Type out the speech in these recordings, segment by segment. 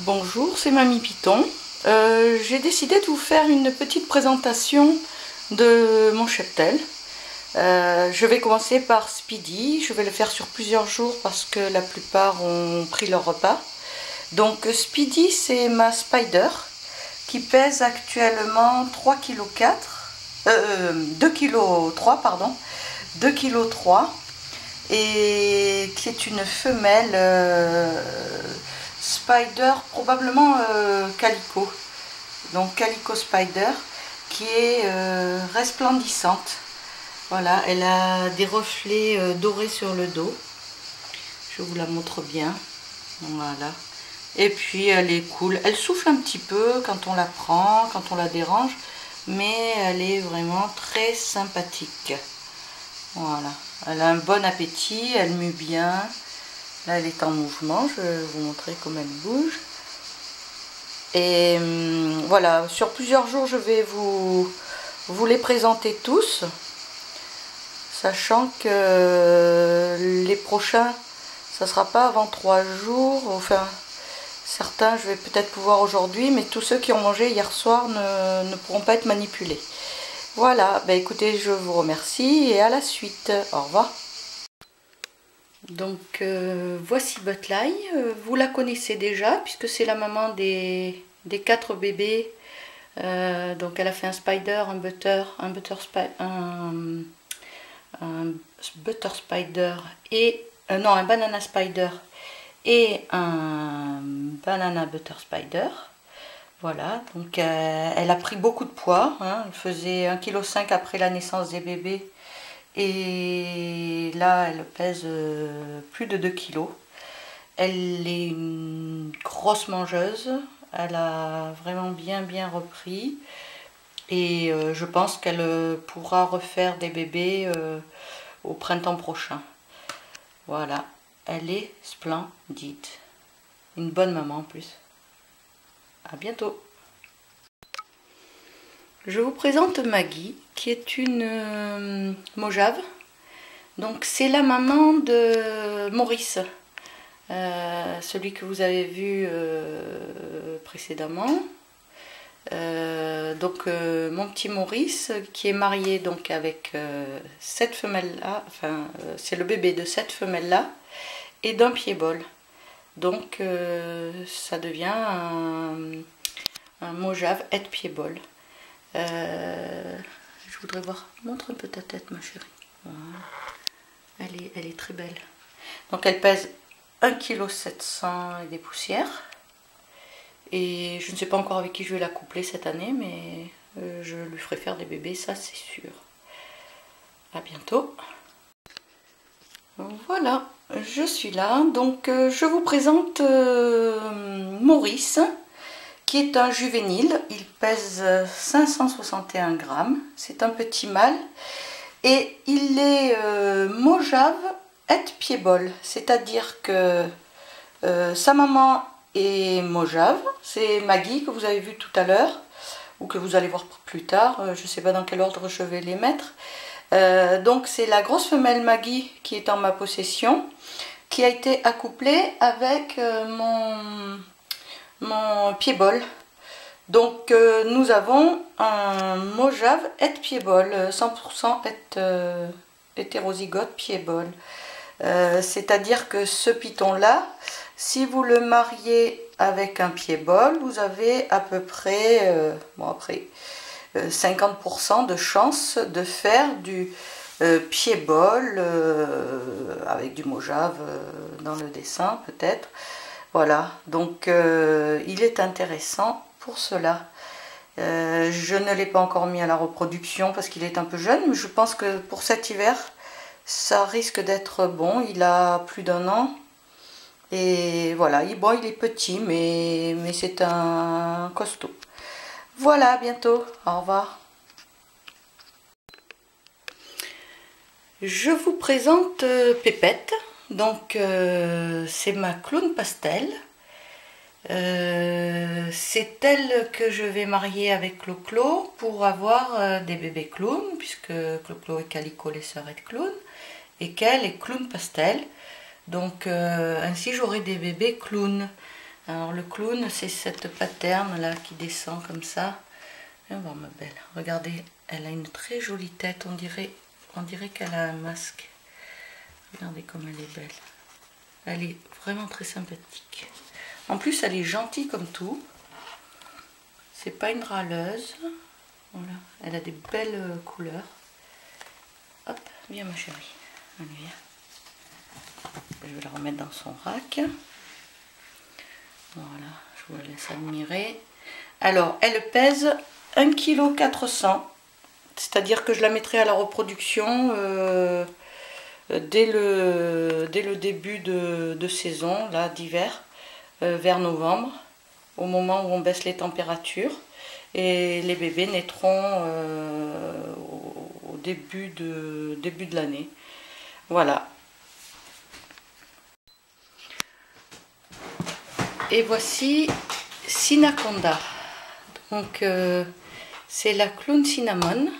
Bonjour, c'est Mamie Piton. J'ai décidé de vous faire une petite présentation de mon cheptel. Je vais commencer par Speedy. Je vais le faire sur plusieurs jours parce que la plupart ont pris leur repas. Donc Speedy, c'est ma Spider qui pèse actuellement 3,4 kg, 2,3 kg, pardon, 2,3 kg, et qui est une femelle Spider, probablement Calico. Donc Calico Spider, qui est resplendissante. Voilà, elle a des reflets dorés sur le dos. Je vous la montre bien. Voilà. Et puis elle est cool. Elle souffle un petit peu quand on la prend, quand on la dérange, mais elle est vraiment très sympathique. Voilà. Elle a un bon appétit, elle mue bien. Là, elle est en mouvement. Je vais vous montrer comment elle bouge. Et voilà, sur plusieurs jours, je vais vous les présenter tous. Sachant que les prochains, ça ne sera pas avant 3 jours. Enfin, certains, je vais peut-être pouvoir aujourd'hui, mais tous ceux qui ont mangé hier soir ne pourront pas être manipulés. Voilà, bah écoutez, je vous remercie et à la suite. Au revoir. Donc voici Butterfly, vous la connaissez déjà puisque c'est la maman des 4 bébés. Donc elle a fait un spider, un butter spider et non, un banana spider et un banana butter spider. Voilà, donc elle a pris beaucoup de poids, hein. Elle faisait 1,5 kg après la naissance des bébés. Et là, elle pèse plus de 2 kg. Elle est une grosse mangeuse. Elle a vraiment bien repris. Et je pense qu'elle pourra refaire des bébés au printemps prochain. Voilà, elle est splendide. Une bonne maman en plus. À bientôt. Je vous présente Maggie, qui est une Mojave. Donc c'est la maman de Maurice, celui que vous avez vu précédemment. Mon petit Maurice, qui est marié donc avec cette femelle-là, enfin c'est le bébé de cette femelle-là, et d'un pied-bol. Donc ça devient un Mojave et pied-bol. Je voudrais voir, montre un peu ta tête ma chérie. Voilà. Elle est très belle. Donc elle pèse 1,7 kg et des poussières. Et je ne sais pas encore avec qui je vais la coupler cette année, mais je lui ferai faire des bébés, ça c'est sûr. À bientôt. Voilà, je suis là. Donc je vous présente Maurice, qui est un juvénile. Il pèse 561 grammes. C'est un petit mâle. Et il est Mojave et pied-bol. C'est-à-dire que sa maman est Mojave. C'est Maggie que vous avez vu tout à l'heure. Ou que vous allez voir plus tard. Je ne sais pas dans quel ordre je vais les mettre. Donc c'est la grosse femelle Maggie qui est en ma possession. Qui a été accouplée avec mon pied-bol. Donc nous avons un Mojave et pied-bol, 100% hétérozygote pied-bol. C'est-à-dire que ce python-là, si vous le mariez avec un pied-bol, vous avez à peu près, 50% de chance de faire du pied-bol avec du Mojave dans le dessin peut-être. Voilà, donc il est intéressant pour cela. Je ne l'ai pas encore mis à la reproduction parce qu'il est un peu jeune, mais je pense que pour cet hiver, ça risque d'être bon. Il a plus d'1 an. Et voilà, il est petit, mais c'est un costaud. Voilà, à bientôt. Au revoir. Je vous présente Pépette. Donc c'est ma clown pastel. C'est elle que je vais marier avec Clo-Clo pour avoir des bébés clowns, puisque Clo-Clo et Calico, les sœurs, et clown, et qu'elle est clown pastel. Donc ainsi j'aurai des bébés clowns. Alors le clown, c'est cette paterne là qui descend comme ça. Viens voir ma belle. Regardez, elle a une très jolie tête. On dirait qu'elle a un masque. Regardez comme elle est belle. Elle est vraiment très sympathique. En plus, elle est gentille comme tout. C'est pas une râleuse. Voilà. Elle a des belles couleurs. Hop, viens ma chérie. Allez, viens. Je vais la remettre dans son rack. Voilà, je vous laisse admirer. Alors, elle pèse 1,4 kg. C'est-à-dire que je la mettrai à la reproduction dès le début de saison, là, d'hiver, vers novembre, au moment où on baisse les températures. Et les bébés naîtront au début de l'année. Voilà. Et voici Sinaconda. Donc c'est la clown cinnamon.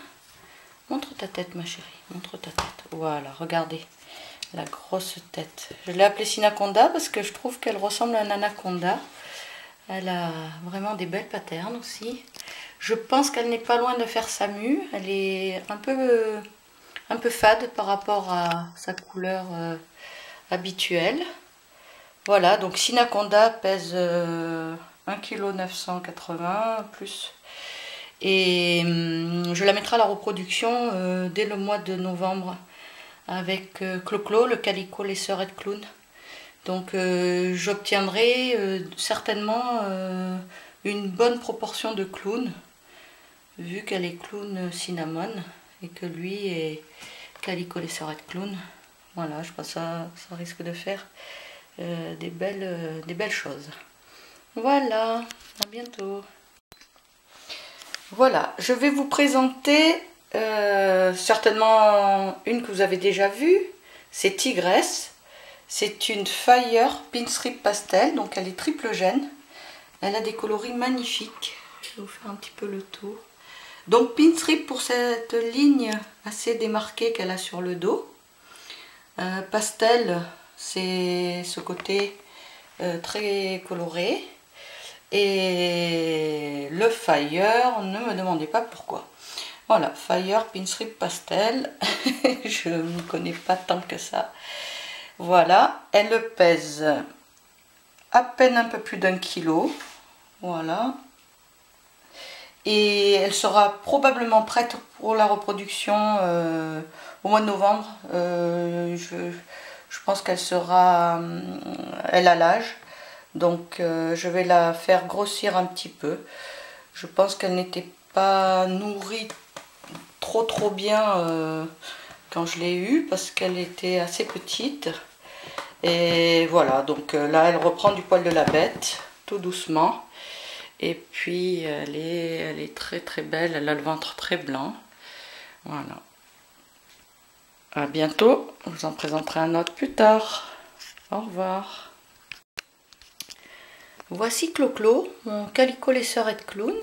Montre ta tête ma chérie, montre ta tête. Voilà, regardez la grosse tête. Je l'ai appelée Sinaconda parce que je trouve qu'elle ressemble à un anaconda. Elle a vraiment des belles patternes aussi. Je pense qu'elle n'est pas loin de faire sa mue. Elle est un peu fade par rapport à sa couleur habituelle. Voilà, donc Sinaconda pèse 1,980 kg plus. Et je la mettrai à la reproduction dès le mois de novembre avec Clo-Clo, le Calico Laisseur Clown. Donc j'obtiendrai certainement une bonne proportion de clown, vu qu'elle est clown cinnamon et que lui est Calico Laisseur Clown. Voilà, je pense que ça risque de faire des belles choses. Voilà, à bientôt. Voilà, je vais vous présenter certainement une que vous avez déjà vue, c'est Tigresse. C'est une Fire Pinstrip Pastel, donc elle est triple gène. Elle a des coloris magnifiques. Je vais vous faire un petit peu le tour. Donc Pinstrip pour cette ligne assez démarquée qu'elle a sur le dos. Pastel, c'est ce côté très coloré. Et le Fire, ne me demandez pas pourquoi. Voilà, Fire Pinstrip Pastel. Je ne connais pas tant que ça. Voilà, elle pèse à peine un peu plus d'1 kg. Voilà. Et elle sera probablement prête pour la reproduction au mois de novembre. Je pense qu'elle sera... elle a l'âge. Donc je vais la faire grossir un petit peu. Je pense qu'elle n'était pas nourrie trop bien quand je l'ai eue parce qu'elle était assez petite. Et voilà, donc là elle reprend du poil de la bête tout doucement. Et puis elle est très belle, elle a le ventre très blanc. Voilà. À bientôt, je vous en présenterai un autre plus tard. Au revoir. Voici Clo-Clo, mon Calico Laisseur Clown.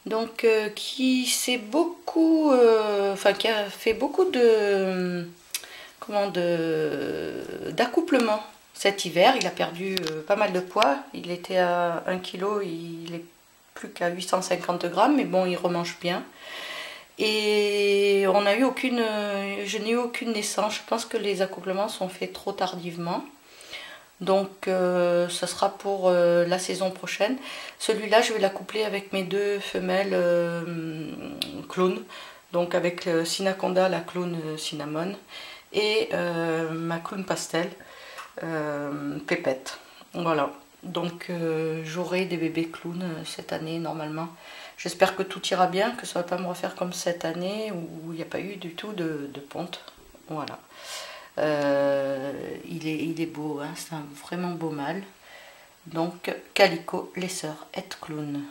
Donc qui s'est beaucoup, qui a fait beaucoup d'accouplement cet hiver. Il a perdu pas mal de poids. Il était à 1 kg, il est plus qu'à 850 grammes, mais bon, il remange bien. Et je n'ai eu aucune naissance. Je pense que les accouplements sont faits trop tardivement. Donc ça sera pour la saison prochaine. Celui-là, je vais l'accoupler avec mes deux femelles clown. Donc avec Sinaconda, la clown cinnamon, et ma clown pastel, Pépette. Voilà. Donc j'aurai des bébés clown cette année normalement. J'espère que tout ira bien, que ça ne va pas me refaire comme cette année où il n'y a pas eu du tout de ponte. Voilà. Il est beau, hein, c'est un vraiment beau mâle. Donc Calico Laisseur Clown.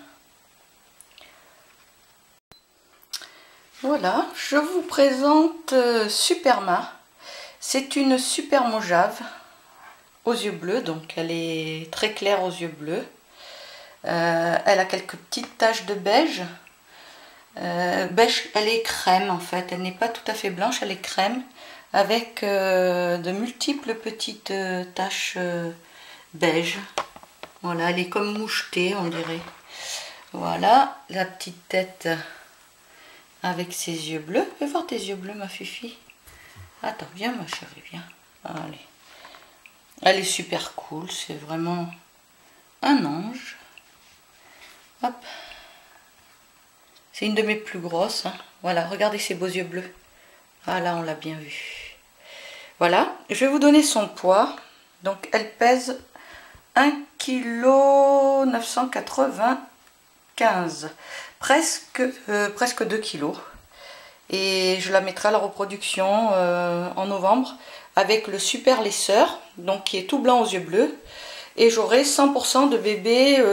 Voilà, je vous présente Superma. C'est une super mojave aux yeux bleus, donc elle est très claire aux yeux bleus. Elle a quelques petites taches de beige. Beige, elle est crème en fait, elle n'est pas tout à fait blanche, elle est crème, avec de multiples petites taches beige. Voilà, elle est comme mouchetée, on dirait. Voilà, la petite tête avec ses yeux bleus. Fais voir tes yeux bleus, ma Fifi. Attends, viens ma chérie, viens. Allez. Elle est super cool, c'est vraiment un ange. Hop. C'est une de mes plus grosses. Hein. Voilà, regardez ses beaux yeux bleus. Ah là, on l'a bien vu. Voilà, je vais vous donner son poids. Donc, elle pèse 1,995 kg. Presque 2 kg. Et je la mettrai à la reproduction en novembre avec le super laisseur, donc qui est tout blanc aux yeux bleus. Et j'aurai 100% de bébés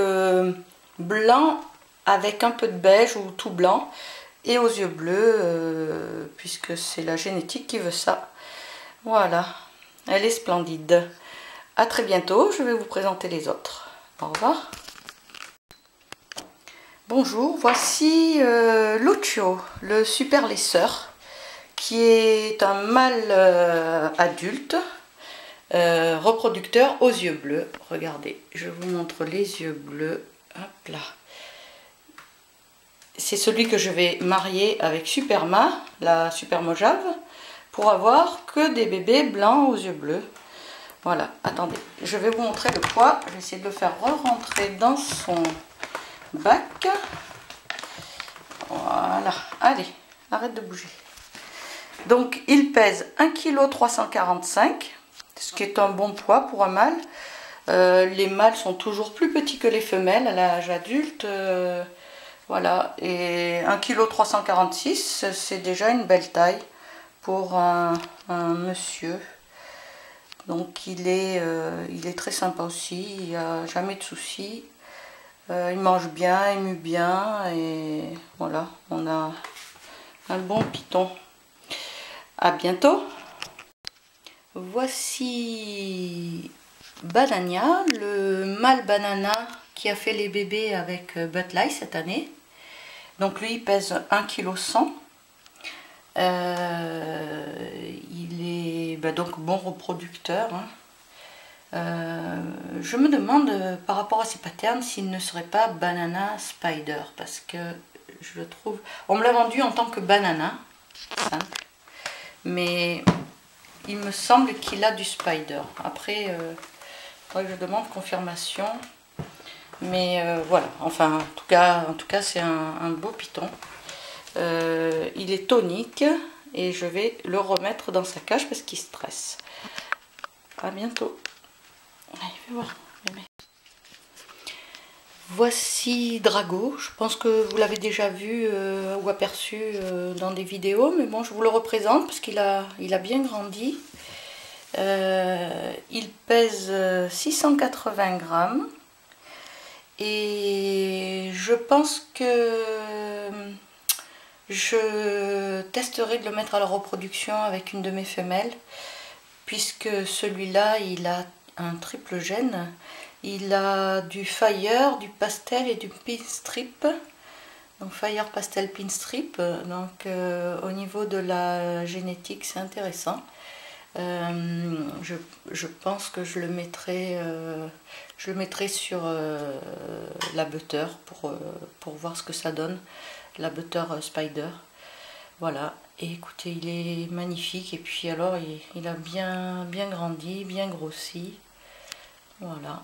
blancs avec un peu de beige ou tout blanc et aux yeux bleus, puisque c'est la génétique qui veut ça. Voilà, elle est splendide. À très bientôt, je vais vous présenter les autres. Au revoir. Bonjour, voici Lucio, le super laisseur, qui est un mâle adulte, reproducteur aux yeux bleus. Regardez, je vous montre les yeux bleus. Hop là. C'est celui que je vais marier avec Superma, la super mojave, pour avoir que des bébés blancs aux yeux bleus. Voilà, attendez, je vais vous montrer le poids. Je vais essayer de le faire re-rentrer dans son bac. Voilà, allez, arrête de bouger. Donc, il pèse 1,345 kg, ce qui est un bon poids pour un mâle. Les mâles sont toujours plus petits que les femelles à l'âge adulte. Voilà, et 1,346 kg, c'est déjà une belle taille pour un monsieur. Donc il est très sympa aussi, il n'y a jamais de soucis. Il mange bien, il mue bien et voilà, on a un bon python. À bientôt. Voici Banania, le mâle banana qui a fait les bébés avec Butterfly cette année. Donc lui il pèse 1,1 kg. Il est donc bon reproducteur. Hein. Je me demande par rapport à ses patterns s'il ne serait pas Banana Spider, parce que je le trouve... On me l'a vendu en tant que banana, simple, mais il me semble qu'il a du Spider. Après, il faudrait que je demande confirmation. Mais voilà, enfin, en tout cas c'est un beau python. Il est tonique et je vais le remettre dans sa cage parce qu'il stresse. À bientôt. Allez, fais voir. Voici Drago. Je pense que vous l'avez déjà vu ou aperçu dans des vidéos, mais bon, je vous le représente parce qu'il a bien grandi. Il pèse 680 grammes. Et je pense que je testerai de le mettre à la reproduction avec une de mes femelles, puisque celui-là, il a un triple gène. Il a du fire, du pastel et du pinstrip. Donc fire, pastel, pinstrip. Donc au niveau de la génétique, c'est intéressant. Je pense que je le mettrai sur la butter pour voir ce que ça donne, la butter spider. Voilà, et écoutez, il est magnifique. Et puis alors il a bien grandi, bien grossi. Voilà.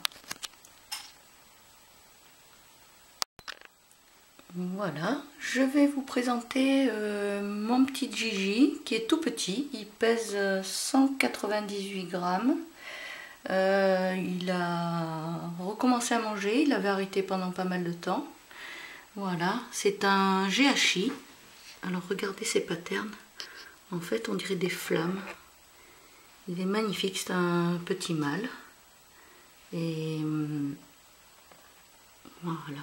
Voilà, je vais vous présenter mon petit Gigi qui est tout petit, il pèse 198 grammes. Il a recommencé à manger, il avait arrêté pendant pas mal de temps. Voilà, c'est un GHI. Alors regardez ses patterns, en fait on dirait des flammes. Il est magnifique, c'est un petit mâle. Et voilà.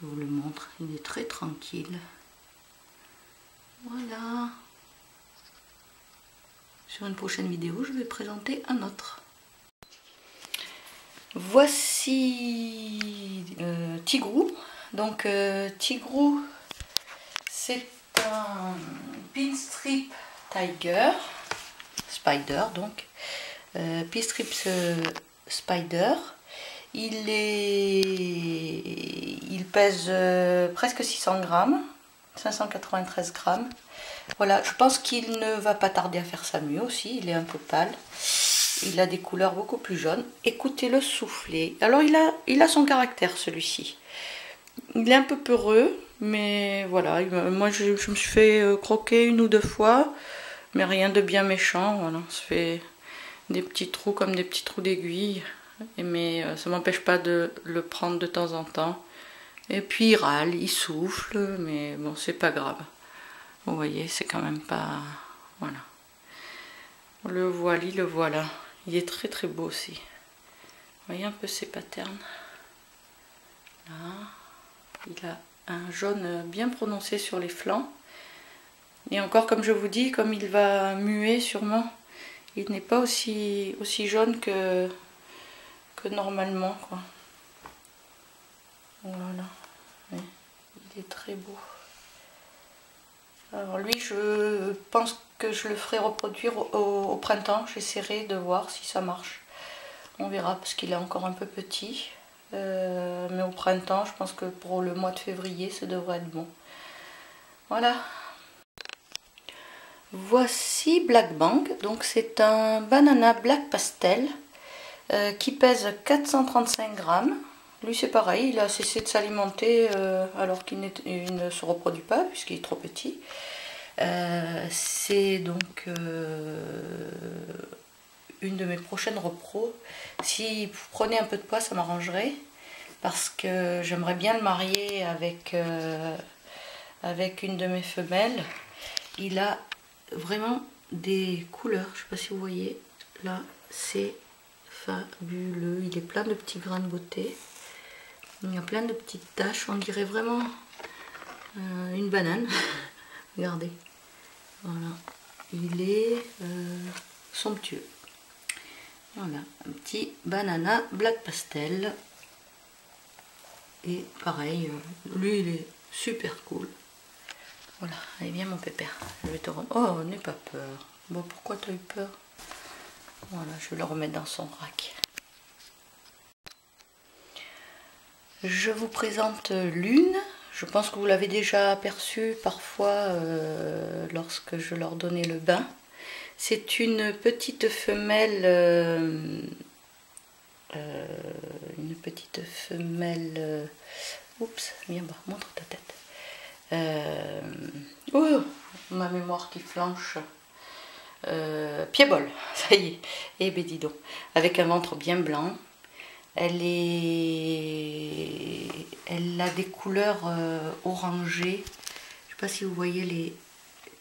Je vous le montre, il est très tranquille. Voilà. Sur une prochaine vidéo, je vais présenter un autre. Voici Tigrou. Donc Tigrou, c'est un pinstrip tiger, spider donc. Pinstrip Spider. Il pèse presque 600 grammes, 593 grammes. Voilà, je pense qu'il ne va pas tarder à faire sa mue aussi, il est un peu pâle. Il a des couleurs beaucoup plus jaunes. Écoutez-le souffler. Alors il a son caractère celui-ci. Il est un peu peureux, mais voilà. Moi je me suis fait croquer 1 ou 2 fois, mais rien de bien méchant. Voilà, ça fait des petits trous comme des petits trous d'aiguille. Mais ça m'empêche pas de le prendre de temps en temps. Et puis il râle, il souffle, mais bon, c'est pas grave. Vous voyez, c'est quand même pas... Voilà. Le voilà. Il est très très beau aussi. Vous voyez un peu ses patterns. Là. Il a un jaune bien prononcé sur les flancs. Et encore, comme je vous dis, comme il va muer sûrement, il n'est pas aussi jaune que normalement, quoi. Voilà. Oui, il est très beau. Alors lui, je pense que je le ferai reproduire au printemps. J'essaierai de voir si ça marche. On verra parce qu'il est encore un peu petit. Mais au printemps, je pense que pour le mois de février, ça devrait être bon. Voilà. Voici Black Bang. Donc c'est un banana black pastel qui pèse 435 grammes. Lui c'est pareil, il a cessé de s'alimenter alors qu'il ne se reproduit pas puisqu'il est trop petit. C'est donc une de mes prochaines repros. Si vous prenez un peu de poids, ça m'arrangerait parce que j'aimerais bien le marier avec une de mes femelles. Il a vraiment des couleurs, je ne sais pas si vous voyez, là c'est fabuleux. Il est plein de petits grains de beauté. Il y a plein de petites taches, on dirait vraiment une banane. Regardez, voilà, il est somptueux. Voilà, un petit banana black pastel. Et pareil, lui il est super cool. Voilà, allez viens mon pépère, je vais te rendre. Oh, n'aie pas peur. Bon, pourquoi tu as eu peur? Voilà, je vais le remettre dans son rack. Je vous présente l'une. Je pense que vous l'avez déjà aperçue parfois lorsque je leur donnais le bain. C'est une petite femelle, oups, viens bas, montre ta tête. Oh, ma mémoire qui flanche. Pied-bol, ça y est. Eh ben dis donc, avec un ventre bien blanc. Elle a des couleurs orangées. Je ne sais pas si vous voyez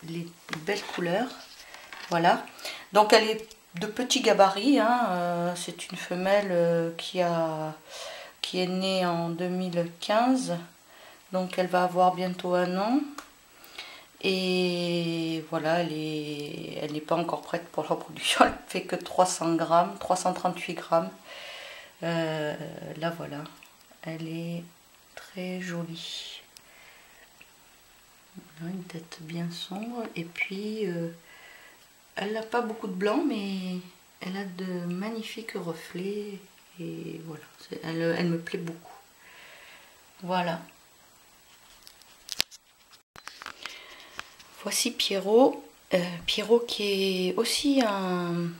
les belles couleurs. Voilà. Donc elle est de petit gabarit. Hein. C'est une femelle qui est née en 2015. Donc elle va avoir bientôt 1 an. Et voilà, elle n'est pas encore prête pour la reproduction. Elle fait que 300 grammes, 338 grammes. Là voilà, elle est très jolie. Voilà, une tête bien sombre et puis elle n'a pas beaucoup de blanc mais elle a de magnifiques reflets et voilà, elle me plaît beaucoup. Voilà. Voici Pierrot. Pierrot qui est aussi un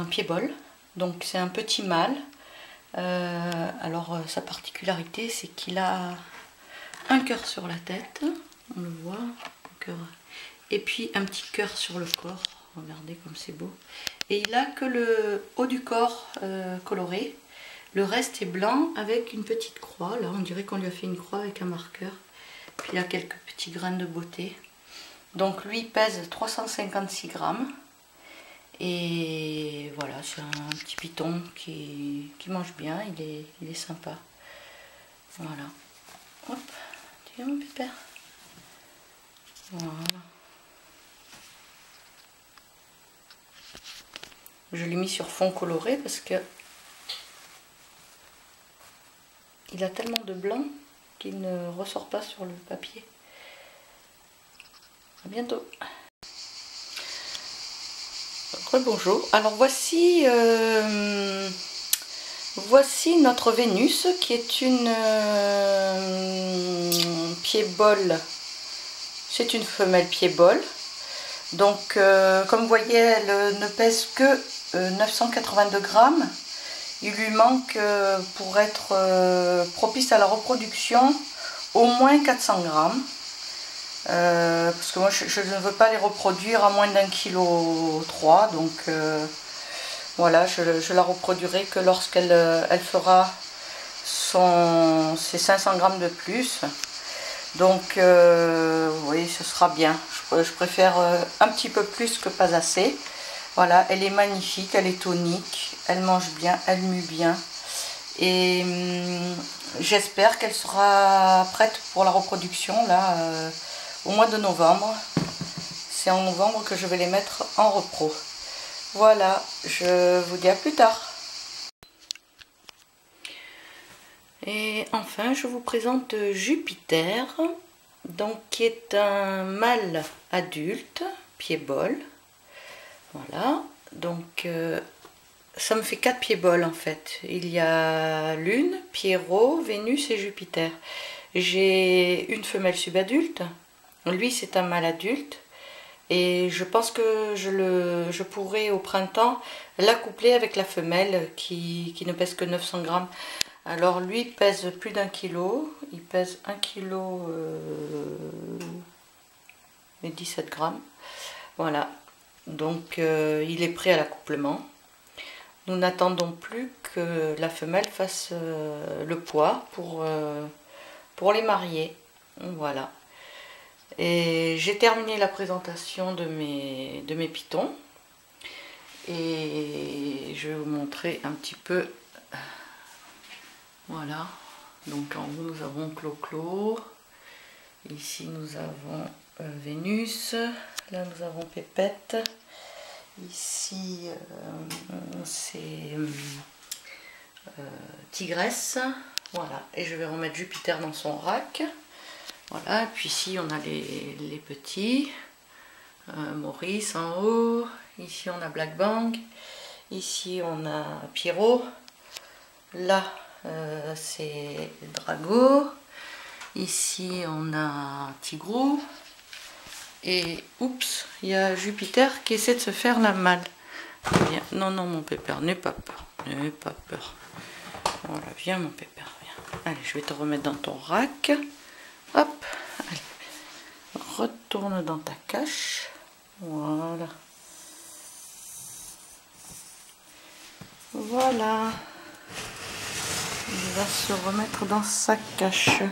pied-bol. Donc c'est un petit mâle. Alors sa particularité c'est qu'il a un cœur sur la tête, on le voit, et puis un petit cœur sur le corps. Regardez comme c'est beau. Et il a que le haut du corps coloré. Le reste est blanc avec une petite croix. Là on dirait qu'on lui a fait une croix avec un marqueur. Puis il a quelques petits grains de beauté. Donc lui pèse 356 grammes. Et voilà, c'est un petit python qui mange bien, il est sympa. Voilà. Hop, tu viens mon pépère. Voilà. Je l'ai mis sur fond coloré parce que il a tellement de blanc qu'il ne ressort pas sur le papier. À bientôt. Rebonjour. Alors voici notre Vénus qui est une pied-bol. C'est une femelle pied-bol. Donc comme vous voyez, elle ne pèse que 982 grammes. Il lui manque pour être propice à la reproduction au moins 400 grammes. Parce que moi je ne veux pas les reproduire à moins d'1,3 kg, donc voilà, je la reproduirai que lorsqu'elle fera ses 500 grammes de plus. Donc oui, ce sera bien. Je préfère un petit peu plus que pas assez. Voilà, elle est magnifique, elle est tonique, elle mange bien, elle mue bien. Et j'espère qu'elle sera prête pour la reproduction là au mois de novembre. C'est en novembre que je vais les mettre en repro. Voilà, je vous dis à plus tard. Et enfin, je vous présente Jupiter, donc qui est un mâle adulte, pied-bol. Voilà, donc ça me fait 4 pied-bols en fait. Il y a Lune, Pierrot, Vénus et Jupiter. J'ai une femelle subadulte. Lui, c'est un mâle adulte. Et je pense que je pourrais au printemps l'accoupler avec la femelle qui ne pèse que 900 grammes. Alors lui pèse plus d'1 kg. Il pèse 1 kg et 17 grammes. Voilà. Donc il est prêt à l'accouplement. Nous n'attendons plus que la femelle fasse le poids pour les marier. Voilà. Et j'ai terminé la présentation de mes pitons. Et je vais vous montrer un petit peu. Voilà. Donc en haut nous avons Clo-Clo. Ici nous avons Vénus. Là nous avons Pépette. Ici c'est Tigresse. Voilà. Et je vais remettre Jupiter dans son rack. Voilà, et puis ici on a les petits, Maurice en haut, ici on a Black Bang, ici on a Pierrot, là c'est Drago, ici on a Tigrou, et oups, il y a Jupiter qui essaie de se faire la malle. Non, non mon pépère, n'aie pas peur, n'aie pas peur. Voilà, viens mon pépère, viens. Allez, je vais te remettre dans ton rack. Hop, allez, retourne dans ta cache, voilà, voilà, il va se remettre dans sa cache,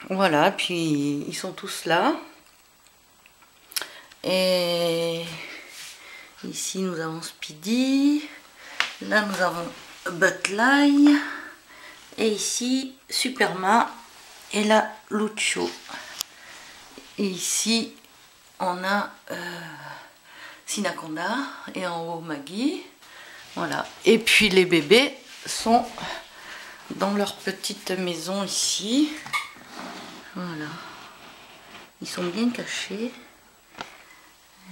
voilà, puis ils sont tous là, et ici nous avons Speedy, là nous avons Butterfly, et ici Superma. Et là, Lucio. Et ici, on a Sinaconda. Et en haut, Maggie. Voilà. Et puis, les bébés sont dans leur petite maison ici. Voilà. Ils sont bien cachés.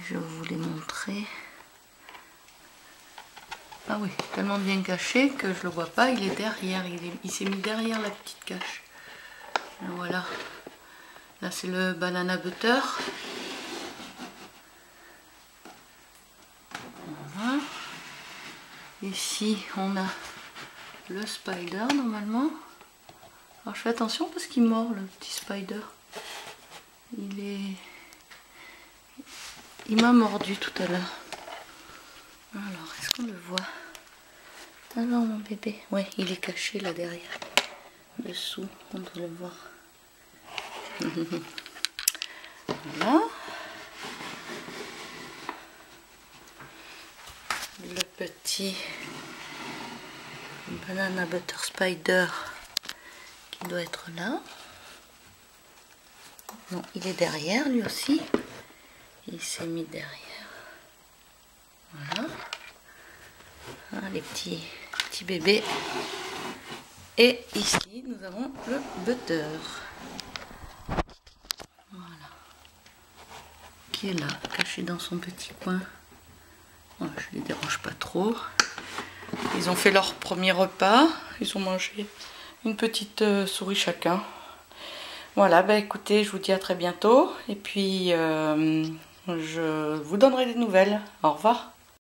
Je vais vous les montrer. Ah oui, tellement bien caché que je le vois pas. Il est derrière. Il s'est mis derrière la petite cache. Voilà, là c'est le banana butter. Voilà. Ici on a le spider normalement. Alors je fais attention parce qu'il mord le petit spider. Il m'a mordu tout à l'heure. Alors est-ce qu'on le voit? Alors mon bébé, ouais, il est caché là derrière. Dessous, on doit le voir. Voilà. Le petit banana butter spider qui doit être là. Non, il est derrière lui aussi. Il s'est mis derrière. Voilà. Ah, les petits bébés. Et ici, nous avons le butter. Voilà. qui est là, caché dans son petit coin. Voilà, je les dérange pas trop. Ils ont fait leur premier repas. Ils ont mangé une petite souris chacun. Voilà, bah écoutez, je vous dis à très bientôt. Et puis, je vous donnerai des nouvelles. Au revoir.